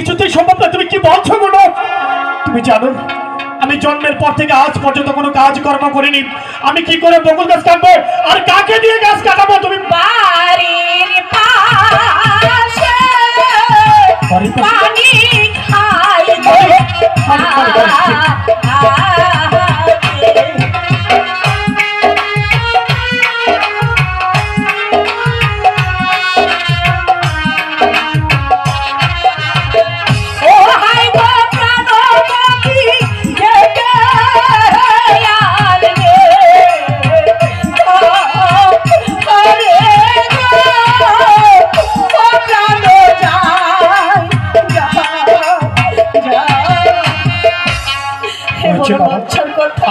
কিছুতেই সম্ভব না। তুমি কি বলছো গুনো? তুমি জানো আমি জন্মের পর থেকে আজ পর্যন্ত কোনো কাজ কর্ম করিনি। আমি কি করে বকুল গাছ কাটবো আর কাকে দিয়ে গাছ কাটাবো? তুমি বাড়ির পাশে পানি খাইবে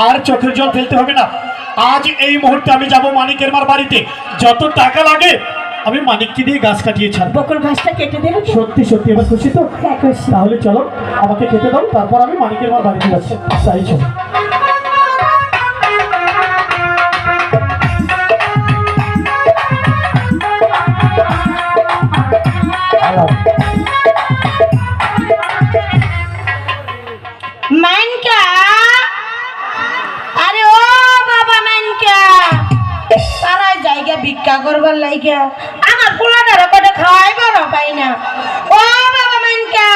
আর চোখের জল ফেলতে হবে না। আজ এই মুহূর্তে আমি যাব মানিকের মার বাড়িতে, যত টাকা লাগে আমি মানিককে দিয়ে গাছ কাটিয়ে ছাড়বো। বকুল গাছটা কেটে দেবে? সত্যি সত্যি এবার খুশি তো? তাহলে চলো আমাকে খেতে দাও, তারপর আমি মানিকের মার বাড়িতে যাচ্ছি। তাই চলো। মানকা, আরে ও বাবা মানকা, তারা জায়গা ভিক্ষা করবার লাইগা আমার পোলাটারা কটা খাওয়াইবার পাই না। ও বাবা মানকা,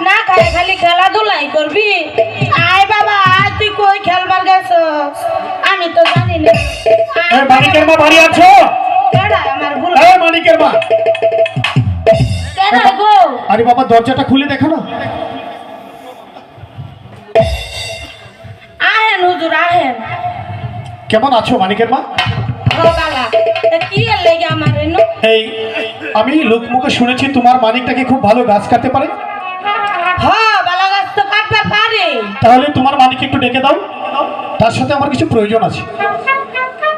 না খাই খালি খেলাধুলাই করবি? আয় বাবা, তুই কই খেলবার গেছস? আমি তো জানি না। মানিকের মা বাড়ি আছো? কেডা আমার ভুল? মানিকের মা কেডা গো? আরে বাবা দরজাটা খুলে দেখো না। আহেন হুজুর আহেন। কেমন আছো মানিকের মা? বালা কি এর লাগে আমার এনো? এই আমি লোকমুখে শুনেছি তোমার মানিকটাকে খুব ভালো গাছ কাটতে পারে। হ্যাঁ, বালা গাছ তো কাটতে পারে। তাহলে তোমার মানিককে একটু ডেকে দাও, তার সাথে আমার কিছু প্রয়োজন আছে।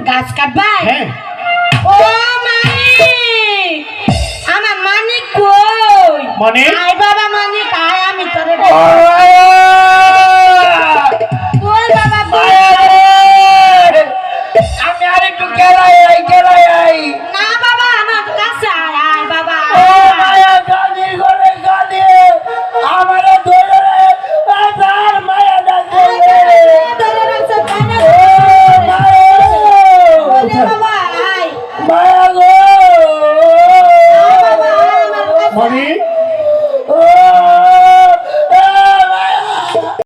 গাছ কাটবা? হ্যাঁ। ও মানিক, আমার মানিক কই? মানিক? আয় বাবা মানিক, আয় আমি তোরে